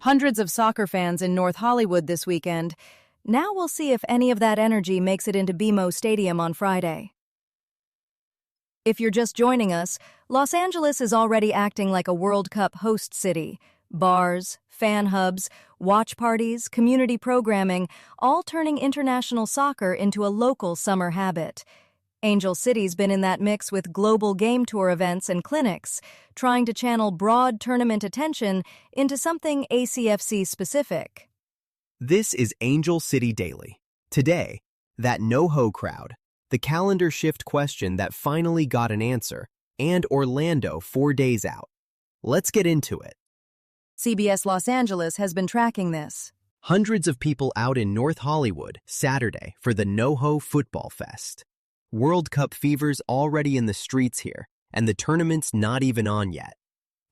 Hundreds of soccer fans in North Hollywood this weekend. Now we'll see if any of that energy makes it into BMO Stadium on Friday. If you're just joining us, Los Angeles is already acting like a World Cup host city. Bars, fan hubs, watch parties, community programming, all turning international soccer into a local summer habit. Angel City's been in that mix with global game tour events and clinics, trying to channel broad tournament attention into something ACFC specific. This is Angel City Daily. Today, that NoHo crowd, the calendar shift question that finally got an answer, and Orlando 4 days out. Let's get into it. CBS Los Angeles has been tracking this. Hundreds of people out in North Hollywood Saturday for the NoHo Fútbol Fest. World Cup fever's already in the streets here, and the tournament's not even on yet.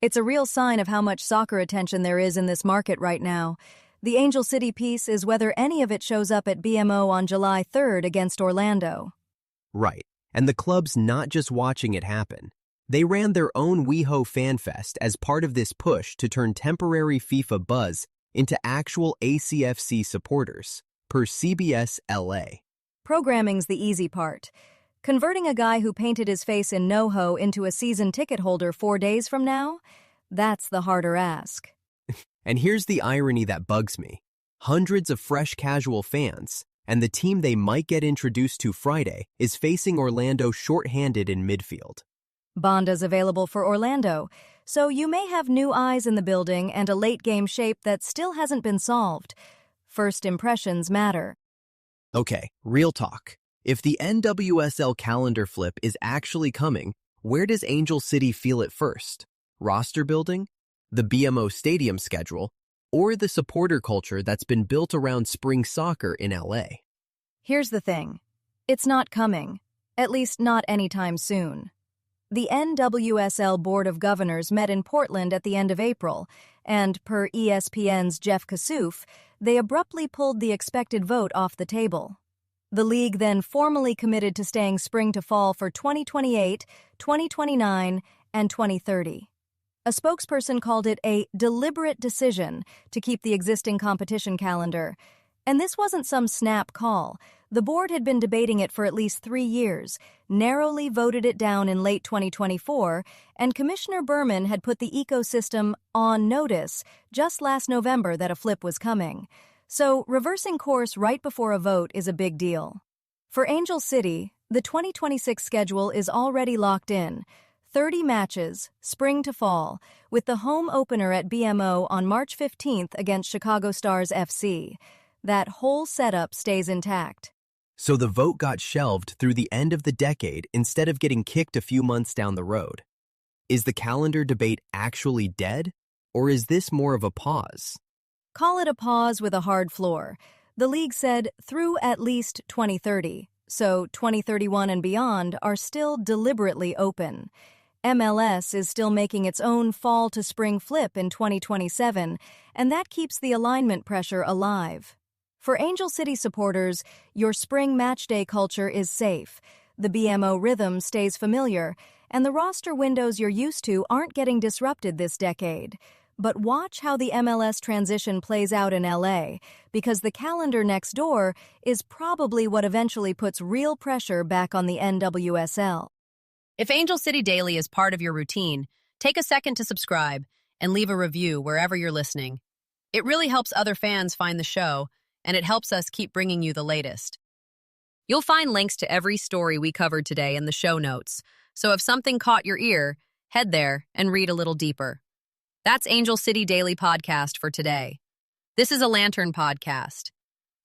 It's a real sign of how much soccer attention there is in this market right now. The Angel City piece is whether any of it shows up at BMO on July 3rd against Orlando. Right, and the club's not just watching it happen. They ran their own WeHo Fan Fest as part of this push to turn temporary FIFA buzz into actual ACFC supporters, per CBS LA. Programming's the easy part. Converting a guy who painted his face in NoHo into a season ticket holder 4 days from now? That's the harder ask. And here's the irony that bugs me. Hundreds of fresh casual fans, and the team they might get introduced to Friday is facing Orlando short-handed in midfield. Bonda's available for Orlando, so you may have new eyes in the building and a late-game shape that still hasn't been solved. First impressions matter. Okay, real talk. If the NWSL calendar flip is actually coming, where does Angel City feel it first? Roster building? The BMO Stadium schedule? Or the supporter culture that's been built around spring soccer in LA? Here's the thing. It's not coming. At least not anytime soon. The NWSL Board of Governors met in Portland at the end of April, and per ESPN's Jeff Kassouf, they abruptly pulled the expected vote off the table. The league then formally committed to staying spring to fall for 2028, 2029, and 2030. A spokesperson called it a deliberate decision to keep the existing competition calendar. And this wasn't some snap call. The board had been debating it for at least 3 years, narrowly voted it down in late 2024, and Commissioner Berman had put the ecosystem on notice just last November that a flip was coming. So reversing course right before a vote is a big deal. For Angel City, the 2026 schedule is already locked in. 30 matches, spring to fall, with the home opener at BMO on March 15th against Chicago Stars FC. That whole setup stays intact. So the vote got shelved through the end of the decade instead of getting kicked a few months down the road. Is the calendar debate actually dead, or is this more of a pause? Call it a pause with a hard floor. The league said through at least 2030, so 2031 and beyond are still deliberately open. MLS is still making its own fall to spring flip in 2027, and that keeps the alignment pressure alive. For Angel City supporters, your spring matchday culture is safe, the BMO rhythm stays familiar, and the roster windows you're used to aren't getting disrupted this decade. But watch how the MLS transition plays out in LA, because the calendar next door is probably what eventually puts real pressure back on the NWSL. If Angel City Daily is part of your routine, take a second to subscribe and leave a review wherever you're listening. It really helps other fans find the show, and it helps us keep bringing you the latest. You'll find links to every story we covered today in the show notes, so if something caught your ear, head there and read a little deeper. That's Angel City Daily Podcast for today. This is a Lantern podcast.